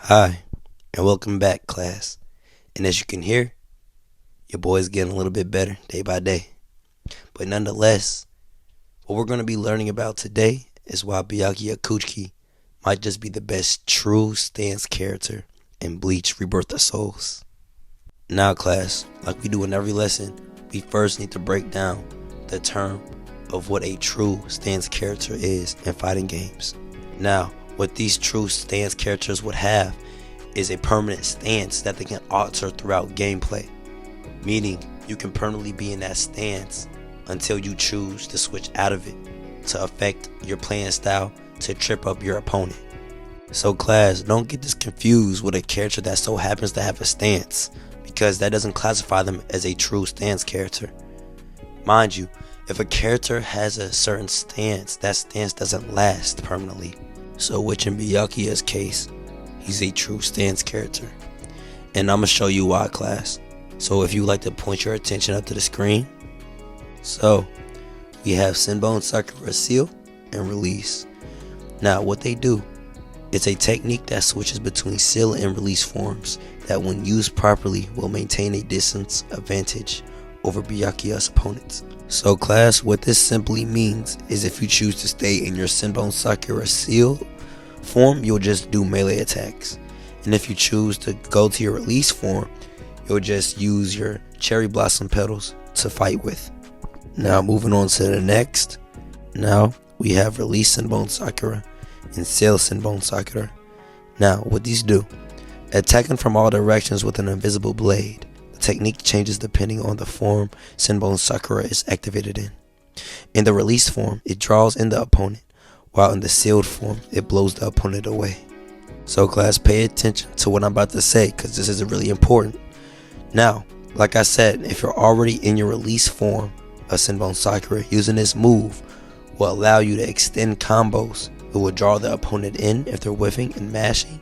Hi, and welcome back, class. And as you can hear, your boy's getting a little bit better day by day. But nonetheless, what we're going to be learning about today is why Byakuya Kuchiki might just be the best true stance character in Bleach Rebirth of Souls. Now, class, like we do in every lesson, we first need to break down the term of what a true stance character is in fighting games. Now, what these true stance characters would have is a permanent stance that they can alter throughout gameplay, meaning you can permanently be in that stance until you choose to switch out of it to affect your playing style to trip up your opponent. So class, don't get this confused with a character that so happens to have a stance, because that doesn't classify them as a true stance character. Mind you, if a character has a certain stance, that stance doesn't last permanently. So which in Byakuya's case, he's a true stance character. And I'm going to show you why, class. So if you like to point your attention up to the screen. So, we have Senbon Sakura seal and release. Now what they do, it's a technique that switches between seal and release forms that when used properly will maintain a distance advantage over Byakuya's opponents. So class, what this simply means is if you choose to stay in your Senbon Sakura seal form, you'll just do melee attacks. And if you choose to go to your release form, you'll just use your cherry blossom petals to fight with. Now moving on to the next. Now we have release Senbon Sakura and seal Senbon Sakura. Now what these do, attacking from all directions with an invisible blade. The technique changes depending on the form Senbon Sakura is activated in. In the release form, it draws in the opponent, while in the sealed form, it blows the opponent away. So class, pay attention to what I'm about to say, because this is really important. Now, like I said, if you're already in your release form of Senbon Sakura, using this move will allow you to extend combos. It will draw the opponent in if they're whiffing and mashing,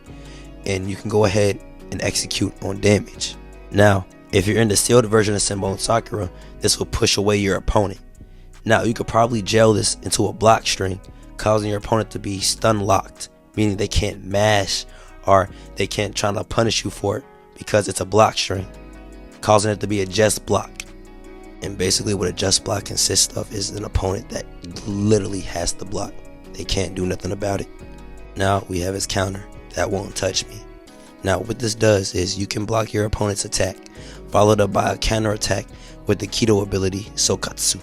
and you can go ahead and execute on damage. Now, if you're in the sealed version of Senbon Sakura, this will push away your opponent. Now, you could probably gel this into a block string, causing your opponent to be stun locked, meaning they can't mash or they can't try to punish you for it because it's a block string, causing it to be a just block. And basically what a just block consists of is an opponent that literally has to block. They can't do nothing about it. Now we have his counter, that won't touch me. Now what this does is you can block your opponent's attack, followed up by a counter attack with the Kido ability Sokatsu,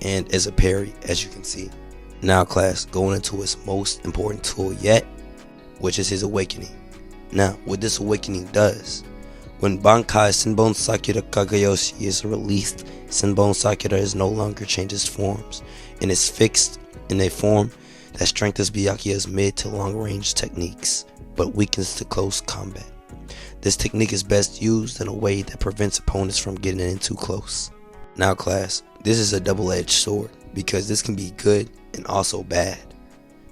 and as a parry, as you can see. Now class, going into his most important tool yet, which is his awakening. Now what this awakening does, when Bankai Senbon Sakura Kagayoshi is released, Senbon Sakura is no longer changes forms and is fixed in a form that strengthens Byakuya's mid to long range techniques, but weakens to close combat. This technique is best used in a way that prevents opponents from getting in too close. Now class, this is a double-edged sword, because this can be good and also bad,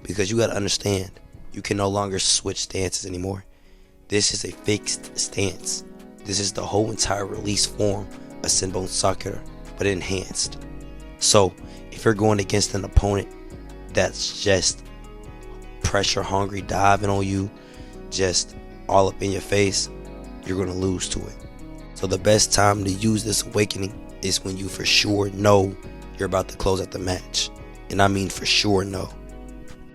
because you gotta understand, you can no longer switch stances anymore. This is a fixed stance. This is the whole entire release form of Senbon Sakura, but enhanced. So if you're going against an opponent that's just pressure hungry, diving on you, just all up in your face, you're gonna lose to it. So the best time to use this awakening is when you for sure know you're about to close out the match. And I mean for sure know.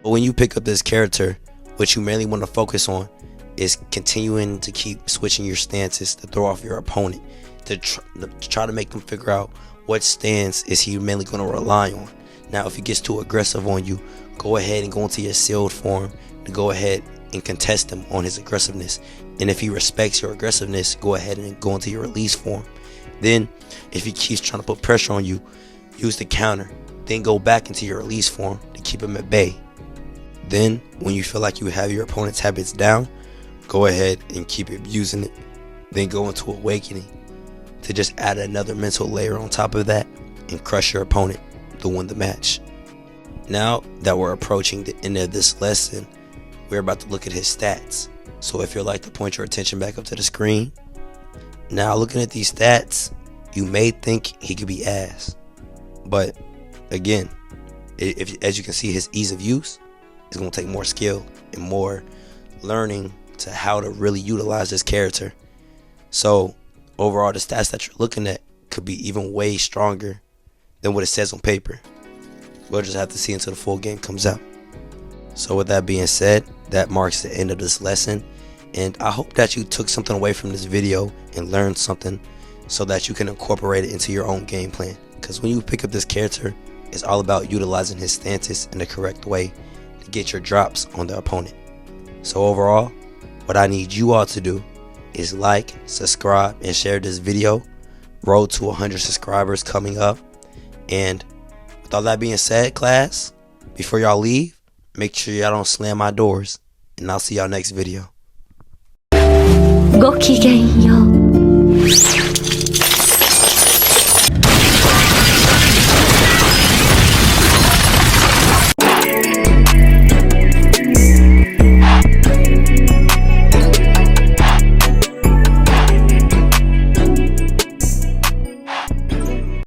But when you pick up this character, what you mainly want to focus on is continuing to keep switching your stances to throw off your opponent, to try to make them figure out what stance is he mainly going to rely on. Now if he gets too aggressive on you, go ahead and go into your sealed form to go ahead and contest him on his aggressiveness. And if he respects your aggressiveness, go ahead and go into your release form. Then if he keeps trying to put pressure on you, use the counter, then go back into your release form to keep him at bay. Then when you feel like you have your opponent's habits down, go ahead and keep abusing it. Then go into awakening to just add another mental layer on top of that and crush your opponent to win the match. Now that we're approaching the end of this lesson, we're about to look at his stats. So if you'd like to point your attention back up to the screen. Now looking at these stats, you may think he could be ass, but again, as you can see, his ease of use is going to take more skill and more learning into how to really utilize this character. So overall, the stats that you're looking at could be even way stronger than what it says on paper. We'll just have to see until the full game comes out. So with that being said, that marks the end of this lesson, and I hope that you took something away from this video and learned something so that you can incorporate it into your own game plan. Because when you pick up this character, it's all about utilizing his stances in the correct way to get your drops on the opponent. So overall, what I need you all to do is like, subscribe, and share this video. Road to 100 subscribers coming up. And with all that being said, class, before y'all leave, make sure y'all don't slam my doors, and I'll see y'all next video. ごきげんよう。